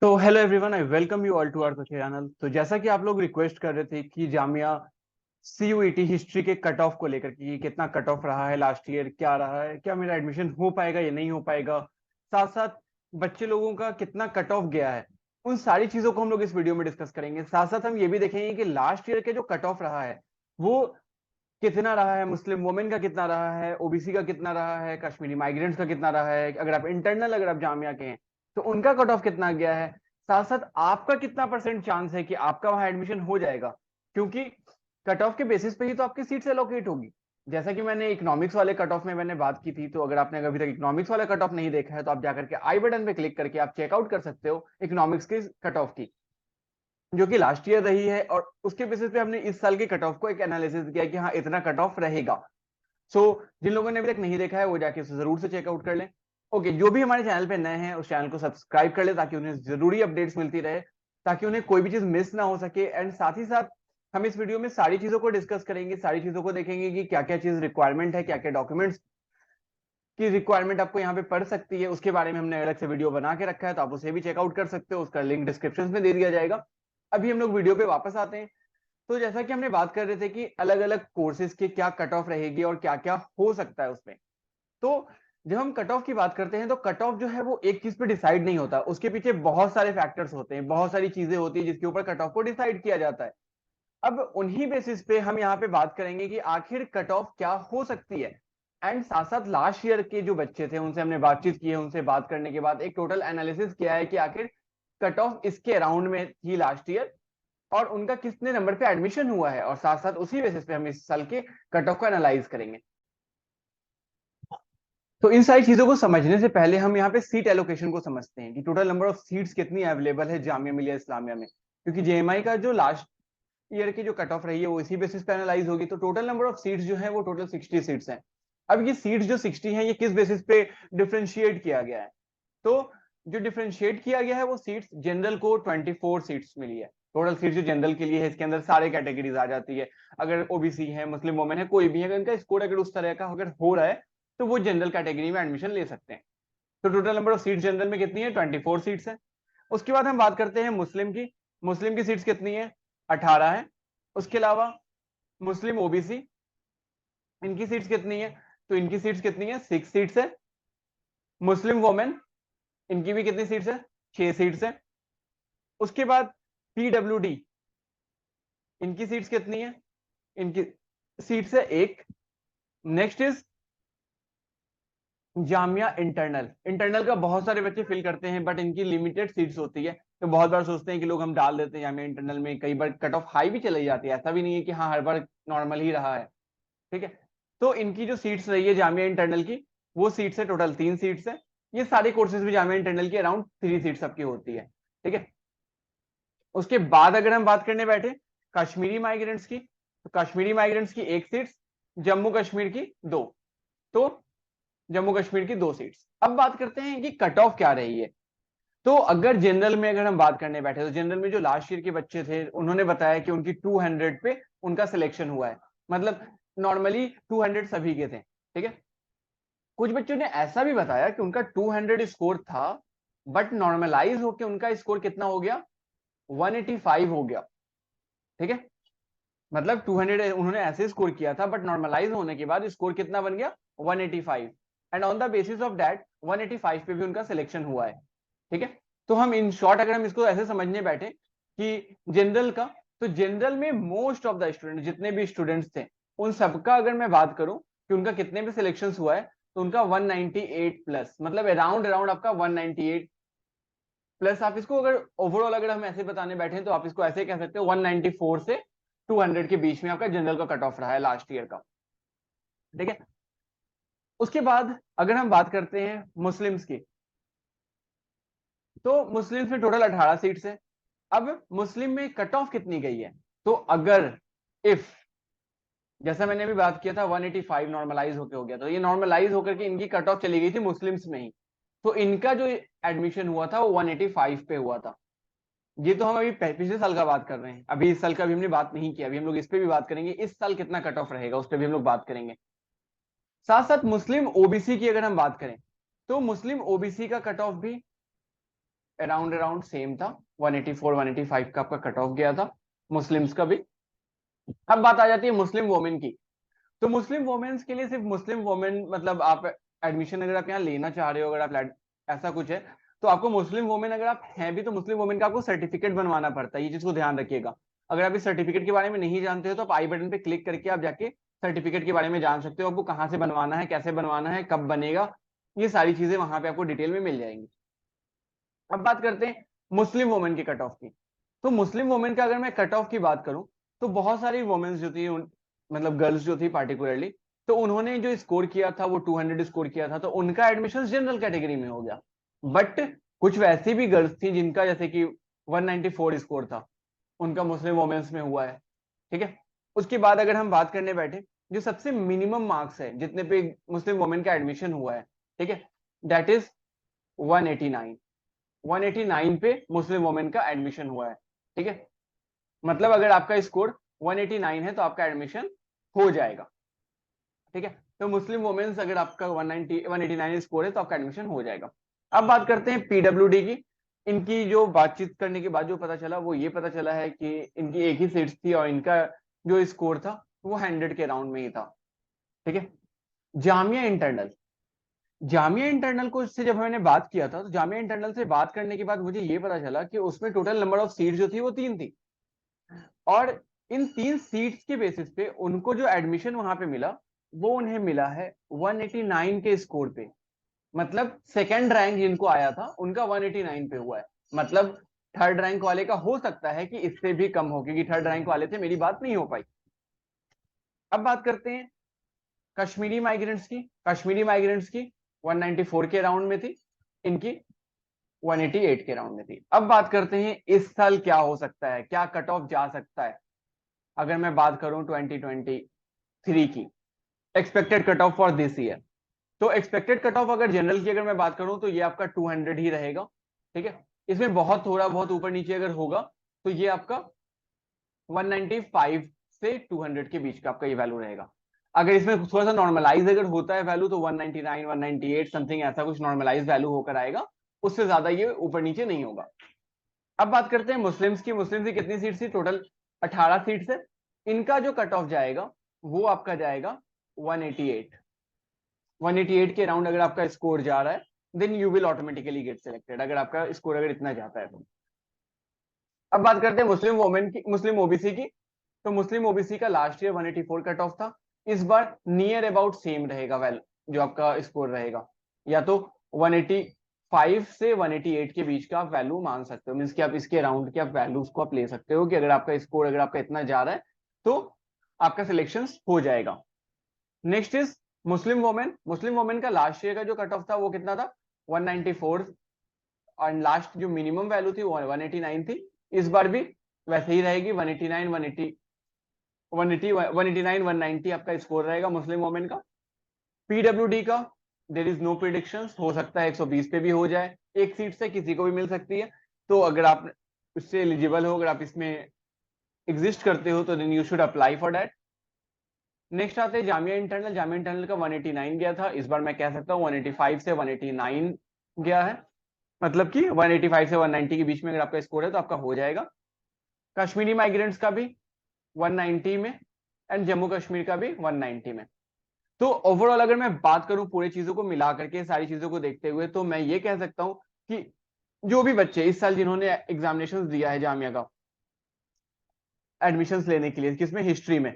तो hello everyone, I welcome you all to our channel. तो जैसा कि आप लोग रिक्वेस्ट कर रहे थे कि जामिया सीयूईटी हिस्ट्री के कट ऑफ को लेकर कि कितना कट ऑफ रहा है लास्ट ईयर, क्या रहा है, क्या मेरा एडमिशन हो पाएगा या नहीं हो पाएगा, साथ साथ बच्चे लोगों का कितना कट ऑफ गया है, उन सारी चीजों को हम लोग इस वीडियो में डिस्कस करेंगे। साथ साथ हम ये भी देखेंगे कि लास्ट ईयर के जो कट ऑफ रहा है वो कितना रहा है, मुस्लिम वुमेन का कितना रहा है, ओबीसी का कितना रहा है, कश्मीरी माइग्रेंट्स का कितना रहा है, अगर आप जामिया के हैं तो उनका कट ऑफ कितना गया है, साथ साथ आपका कितना परसेंट चांस है कि आपका वहां एडमिशन हो जाएगा। क्योंकि कट ऑफ के बेसिस पे ही तो आपकी सीट्स एलोकेट होगी। जैसा कि मैंने इकोनॉमिक्स वाले कट ऑफ में मैंने बात की थी, तो अगर आपने अभी तक इकोनॉमिक्स वाला कट ऑफ नहीं देखा है तो आप जाकर के आई बटन पे क्लिक करके आप चेकआउट कर सकते हो इकोनॉमिक्स के कट ऑफ की, जो कि लास्ट ईयर रही है। और उसके बेसिस पे हमने इस साल के कट ऑफ को एक एनालिसिस किया कि हाँ इतना कट ऑफ रहेगा। सो जिन लोगों ने अभी तक नहीं देखा है वो जाके उसे जरूर से चेकआउट कर लें। ओके, जो भी हमारे चैनल पे नए हैं उस चैनल को सब्सक्राइब कर ले ताकि उन्हें जरूरी अपडेट्स मिलती रहे, ताकि उन्हें कोई भी चीज मिस ना हो सके। एंड साथ ही साथ हम इस वीडियो में सारी चीजों को डिस्कस करेंगे, सारी चीजों को देखेंगे कि क्या क्या चीज रिक्वायरमेंट है, क्या क्या डॉक्यूमेंट्स की रिक्वायरमेंट आपको यहाँ पे पड़ सकती है, उसके बारे में हमने अलग से वीडियो बना के रखा है, तो आप उसे भी चेकआउट कर सकते हो। उसका लिंक डिस्क्रिप्शन में दे दिया जाएगा। अभी हम लोग वीडियो पे वापस आते हैं। तो जैसा कि हमने बात कर रहे थे कि अलग अलग कोर्सेज के क्या कट ऑफ रहेगी और क्या क्या हो सकता है उसमें। तो जब हम कट ऑफ की बात करते हैं तो कट ऑफ जो है वो एक चीज पे डिसाइड नहीं होता, उसके पीछे बहुत सारे फैक्टर्स होते हैं, बहुत सारी चीजें होती है जिसके ऊपर कट ऑफ को डिसाइड किया जाता है। अब उन्हीं बेसिस पे हम यहाँ पे बात करेंगे कि आखिर कट ऑफ क्या हो सकती है। एंड साथ साथ लास्ट ईयर के जो बच्चे थे उनसे हमने बातचीत की है, उनसे बात करने के बाद एक टोटल एनालिसिस किया है कि आखिर कट ऑफ इसके अराउंड में थी लास्ट ईयर और उनका कितने नंबर पे एडमिशन हुआ है, और साथ साथ उसी बेसिस पे हम इस साल के कट ऑफ को एनालाइज करेंगे। तो इन सारी चीजों को समझने से पहले हम यहाँ पे सीट एलोकेशन को समझते हैं कि टोटल नंबर ऑफ सीट्स कितनी अवेलेबल है जामिया मिलिया इस्लामिया में। क्योंकि जेएमआई का जो लास्ट ईयर की जो कट ऑफ रही है वो इसी बेसिस पे एनालाइज होगी। तो टोटल नंबर ऑफ सीट्स जो है वो टोटल 60 सीट्स हैं। अब ये सीट्स जो 60 हैं ये किस बेसिस पे डिफ्रेंशिएट किया गया है, तो जो डिफ्रेंशिएट किया गया है वो सीट्स जनरल को 24 सीट्स मिली है। टोटल सीट जो जनरल के लिए है इसके अंदर सारे कैटेगरीज आ जाती है। अगर ओबीसी है, मुस्लिम वुमेन है, कोई भी है, अगर इनका स्कोर अगर उस तरह का अगर हो रहा है तो वो जनरल कैटेगरी में एडमिशन ले सकते हैं। तो total number of seat general में कितनी है, 24 सीट्स है। उसके बाद हम बात करते हैं मुस्लिम की। मुस्लिम की सीट्स कितनी है, 18 है। उसके अलावा मुस्लिम ओबीसी, इनकी सीट्स कितनी है, तो इनकी सीट्स कितनी है, 6 सीट्स है। मुस्लिम वोमेन, इनकी भी कितनी सीट्स है, 6 सीट्स है। उसके बाद पीडब्ल्यूडी, इनकी सीट्स कितनी है, इनकी सीट्स है एक। Next is Jamia internal. Internal का बहुत सारे बच्चे फिल करते हैं बट इनकी लिमिटेड सीट्स होती है। तो बहुत बार सोचते हैं कि लोग हम डाल देते हैं जामिया इंटरनल में, कई बार कट ऑफ हाई भी चली जाती है, ऐसा भी नहीं है कि हाँ हर बार नॉर्मल ही रहा है। ठीक है, तो इनकी जो सीट्स रही है जामिया इंटरनल की, वो सीट्स है टोटल 3 सीट्स है। ये सारे कोर्सेज भी जामिया इंटरनल की अराउंड 3 सीट्स सबकी होती है। ठीक है, उसके बाद अगर हम बात करने बैठे कश्मीरी माइग्रेंट्स की, तो कश्मीरी माइग्रेंट्स की 1 सीट्स, जम्मू कश्मीर की 2। तो जम्मू कश्मीर की 2 सीट्स। अब बात करते हैं कि कट ऑफ क्या रही है। तो अगर जनरल में अगर हम बात करने बैठे तो जनरल में जो लास्ट ईयर के बच्चे थे उन्होंने बताया कि उनकी 200 पे उनका सिलेक्शन हुआ है। मतलब नॉर्मली 200 सभी के थे। ठीक है, कुछ बच्चों ने ऐसा भी बताया कि उनका 200 स्कोर था बट नॉर्मलाइज होकर उनका स्कोर कितना हो गया, 185 हो गया। ठीक है, मतलब 200 उन्होंने ऐसे स्कोर किया था बट नॉर्मलाइज होने के बाद स्कोर कितना बन गया, 185। And on the basis of that 185 पे भी उनका सिलेक्शन हुआ है। ठीक है, तो हम इन शॉर्ट अगर हम इसको ऐसे समझने बैठे कि जनरल का, तो जनरल में मोस्ट ऑफ द स्टूडेंट, जितने भी स्टूडेंट्स थे उन सबका अगर मैं बात करूं कि उनका कितने पे सिलेक्शन हुआ है, तो उनका 198 प्लस, मतलब अराउंड अराउंड आपका 198 प्लस। आप इसको अगर ओवरऑल अगर हम ऐसे बताने बैठे तो आप इसको ऐसे कह सकते हो 194 से 200 के बीच में आपका जनरल का कट ऑफ रहा है लास्ट ईयर का। ठीक है, उसके बाद अगर हम बात करते हैं मुस्लिम्स की, तो मुस्लिम्स में टोटल 18 सीट्स है। अब मुस्लिम में कट ऑफ कितनी गई है, तो अगर इफ जैसा मैंने अभी बात किया था 185 नॉर्मलाइज होकर हो गया, तो ये नॉर्मलाइज होकर के इनकी कट ऑफ चली गई थी मुस्लिम्स में ही। तो इनका जो एडमिशन हुआ था वो 185 पे हुआ था। ये तो हम अभी पिछले साल का बात कर रहे हैं, अभी इस साल का भी हमने बात नहीं किया। अभी हम लोग इस पे भी बात करेंगे, इस साल कितना कट ऑफ रहेगा उस पर भी हम लोग बात करेंगे। साथ साथ मुस्लिम ओबीसी की अगर हम बात करें तो मुस्लिम ओबीसी का कट ऑफ भी अराउंड अराउंड सेम था, 184 185 का आपका कट ऑफ गया था मुस्लिम्स का भी। अब बात आ जाती है मुस्लिम वोमेन की। तो मुस्लिम वोमेन्स के लिए सिर्फ मुस्लिम वोमेन, मतलब आप एडमिशन अगर आप यहाँ लेना चाह रहे हो, अगर आप ऐसा कुछ है, तो आपको मुस्लिम वोमेन अगर आप हैं भी, तो मुस्लिम वोमेन का आपको सर्टिफिकेट बनवाना पड़ता है, ये चीज को ध्यान रखिएगा। अगर आप इस सर्टिफिकेट के बारे में नहीं जानते हो तो आप आई बटन पे क्लिक करके आप जाके सर्टिफिकेट के बारे में जान सकते हो, आपको कहाँ से बनवाना है, कैसे बनवाना है, कब बनेगा, ये सारी चीजें वहां पे आपको डिटेल में मिल जाएंगी। अब बात करते हैं मुस्लिम वुमेन के कट ऑफ की। तो मुस्लिम वुमेन का अगर मैं कट ऑफ की बात करूं, तो बहुत सारी वुमेन्स जो थी मतलब गर्ल्स जो थी पार्टिकुलरली, तो उन्होंने जो स्कोर किया था वो 200 स्कोर किया था, तो उनका एडमिशन जनरल कैटेगरी में हो गया। बट कुछ वैसी भी गर्ल्स थी जिनका जैसे कि 194 स्कोर था, उनका मुस्लिम वुमेन्स में हुआ है। ठीक है। उसके बाद अगर हम बात करने बैठे, जो सबसे मिनिमम मार्क्स है जितने पे मुस्लिम वुमेन का एडमिशन हुआ है, ठीक है, दैट इज 189। 189 पे मुस्लिम वुमेन का एडमिशन हुआ है। ठीक है। मतलब अगर आपका स्कोर 189 है तो आपका एडमिशन हो जाएगा। ठीक है। तो मुस्लिम वुमेन्स अगर आपका 190 189 स्कोर है तो आपका एडमिशन हो जाएगा। अब बात करते हैं पीडब्ल्यूडी की। इनकी जो बातचीत करने के बाद जो पता चला, वो ये पता चला है कि इनकी एक ही सीट थी और इनका जो स्कोर था वो 100 के राउंड में ही था। ठीक है। जामिया इंटरनल, जामिया इंटरनल को से जब मैंने बात किया था, तो जामिया इंटरनल से बात करने के बाद मुझे ये पता चला कि उसमें टोटल नंबर ऑफ सीट जो थी वो 3 थी, और इन 3 सीट्स के बेसिस पे उनको जो एडमिशन वहां पे मिला, वो उन्हें मिला है 189 के स्कोर पे। मतलब सेकंड रैंक जिनको आया था उनका 189 पे हुआ है। मतलब थर्ड रैंक वाले का हो सकता है कि इससे भी कम हो, क्योंकि थर्ड रैंक वाले थे, मेरी बात नहीं हो पाई। अब बात करते हैं कश्मीरी माइग्रेंट्स की। कश्मीरी माइग्रेंट्स की 194 के राउंड में थी, इनकी 188 के राउंड में थी। अब बात करते हैं इस साल क्या हो सकता है, क्या कट ऑफ जा सकता है। अगर मैं बात करूं 2023 की expected cut off for this year, तो एक्सपेक्टेड कट ऑफ अगर जनरल की अगर मैं बात करूं तो ये आपका 200 ही रहेगा। ठीक है। इसमें बहुत थोड़ा बहुत ऊपर नीचे अगर होगा तो ये आपका 195 से 200 के बीच का आपका ये वैल्यू रहेगा। अगर इसमें थोड़ा सा नॉर्मलाइज अगर होता है वैल्यू, तो 199 198 समथिंग ऐसा कुछ नॉर्मलाइज वैल्यू होकर आएगा, उससे ज्यादा ये ऊपर नीचे नहीं होगा। अब बात करते हैं मुस्लिम्स की। मुस्लिम्स की कितनी सीट थी टोटल? 18 सीट है। इनका जो कट ऑफ जाएगा वो आपका जाएगा 188। 188 के राउंड अगर आपका स्कोर जा रहा है, then you will automatically get selected, अगर आपका स्कोर अगर इतना जाता है तो। अब बात करते हैं मुस्लिम वोमेन की, मुस्लिम ओबीसी की। तो मुस्लिम ओबीसी का लास्ट ईयर 184 कट ऑफ था। इस बार नियर अबाउट सेम रहेगा वेल, जो आपका स्कोर रहेगा, या तो 185 से 188 के बीच का आप वैल्यू मान सकते हो। मीन्स कि आप इसके अराउंड के आप वैल्यूज को आप ले सकते हो कि अगर आपका स्कोर अगर आपका इतना जा रहा है तो आपका सिलेक्शन हो जाएगा। Next is Muslim women. Muslim women का लास्ट ईयर का जो कट ऑफ था वो कितना था? 194, और लास्ट जो मिनिमम वैल्यू थी वो 189 थी। इस बार भी वैसे ही रहेगी, 189 180 180 189 190 आपका स्कोर रहेगा मुस्लिम वोमेन का। पीडब्ल्यूडी का देर इज नो प्रिडिक्शन, हो सकता है 120 पे भी हो जाए, एक सीट से किसी को भी मिल सकती है। तो अगर आप उससे एलिजिबल हो, अगर आप इसमें एग्जिस्ट करते हो, तो then you should apply for that. Next आते हैं जामिया इंटरनल। जामिया इंटरनल का 189 गया था, इस बार मैं कह सकता हूँ 185 से 189 गया है। मतलब कि 185 से 190 के बीच में अगर आपका स्कोर है तो आपका हो जाएगा। कश्मीरी माइग्रेंट्स का भी 190 में, एंड जम्मू कश्मीर का भी 190 में। तो ओवरऑल अगर मैं बात करूं पूरी चीजों को मिला करके, सारी चीजों को देखते हुए, तो मैं ये कह सकता हूं कि जो भी बच्चे इस साल जिन्होंने एग्जामिनेशन दिया है जामिया का एडमिशन लेने के लिए, किसमें? हिस्ट्री में,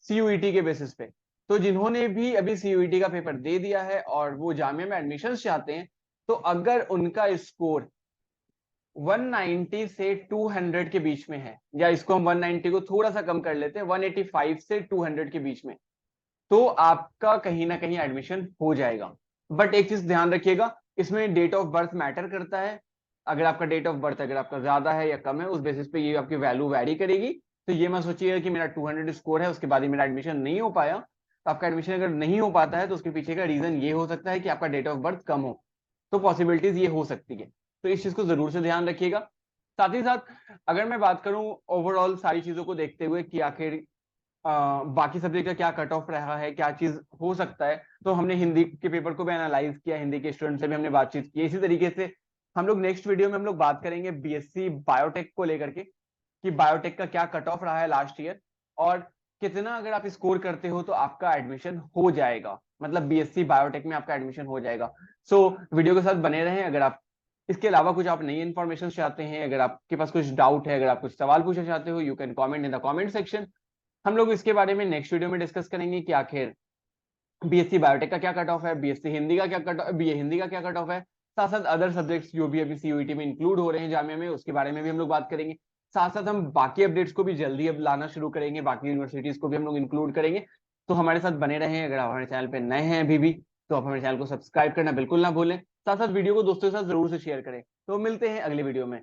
सीयूईटी के बेसिस पे, तो जिन्होंने भी अभी सीयूईटी का पेपर दे दिया है और वो जामिया में एडमिशन चाहते हैं, तो अगर उनका स्कोर 190 से 200 के बीच में है, या इसको हम 190 को थोड़ा सा कम कर लेते हैं, 185 से 200 के बीच में, तो आपका कहीं ना कहीं एडमिशन हो जाएगा। बट एक चीज ध्यान रखिएगा, इसमें डेट ऑफ बर्थ मैटर करता है। अगर आपका डेट ऑफ बर्थ अगर आपका ज्यादा है या कम है, उस बेसिस पे ये आपकी वैल्यू वैरी करेगी। तो ये मत सोचिएगा कि मेरा 200 स्कोर है उसके बाद ही मेरा एडमिशन नहीं हो पाया। तो आपका एडमिशन अगर नहीं हो पाता है तो उसके पीछे का रीजन ये हो सकता है कि आपका डेट ऑफ बर्थ कम हो, तो पॉसिबिलिटीज ये हो सकती है। तो इस चीज को जरूर से ध्यान रखिएगा। साथ ही साथ अगर मैं बात करूं ओवरऑल सारी चीजों को देखते हुए कि आखिर बाकी सब्जेक्ट का क्या कट ऑफ रहा है, क्या चीज हो सकता है, तो हमने हिंदी के पेपर को भी एनालाइज किया, हिंदी के स्टूडेंट से भी हमने बातचीत की। इसी तरीके से हम लोग नेक्स्ट वीडियो में हम लोग बात करेंगे बीएससी बायोटेक को लेकर के, कि बायोटेक का क्या कट ऑफ रहा है लास्ट ईयर, और कितना अगर आप स्कोर करते हो तो आपका एडमिशन हो जाएगा, मतलब बीएससी बायोटेक में आपका एडमिशन हो जाएगा। सो वीडियो के साथ बने रहें। अगर आप इसके अलावा कुछ आप नई इन्फॉर्मेशन चाहते हैं, अगर आपके पास कुछ डाउट है, अगर आप कुछ सवाल पूछना चाहते हो, you can comment in the comment section. हम लोग इसके बारे में नेक्स्ट वीडियो में डिस्कस करेंगे कि आखिर बीएससी बायोटेक का क्या कट ऑफ है, बीएससी हिंदी का क्या कट ऑफ, बीए हिंदी का क्या कट ऑफ है, साथ साथ अदर सब्जेक्ट्स जो भी अभी सीयूईटी में इंक्लूड हो रहे हैं जामिया में, उसके बारे में भी हम लोग बात करेंगे। साथ साथ हम बाकी अपडेट्स को भी जल्दी अब लाना शुरू करेंगे, बाकी यूनिवर्सिटीज को भी हम लोग इंक्लूड करेंगे। तो हमारे साथ बने रहें। अगर आप हमारे चैनल पे नए हैं अभी भी, तो आप हमारे चैनल को सब्सक्राइब करना बिल्कुल ना भूलें। साथ साथ वीडियो को दोस्तों के साथ जरूर से शेयर करें। तो मिलते हैं अगले वीडियो में।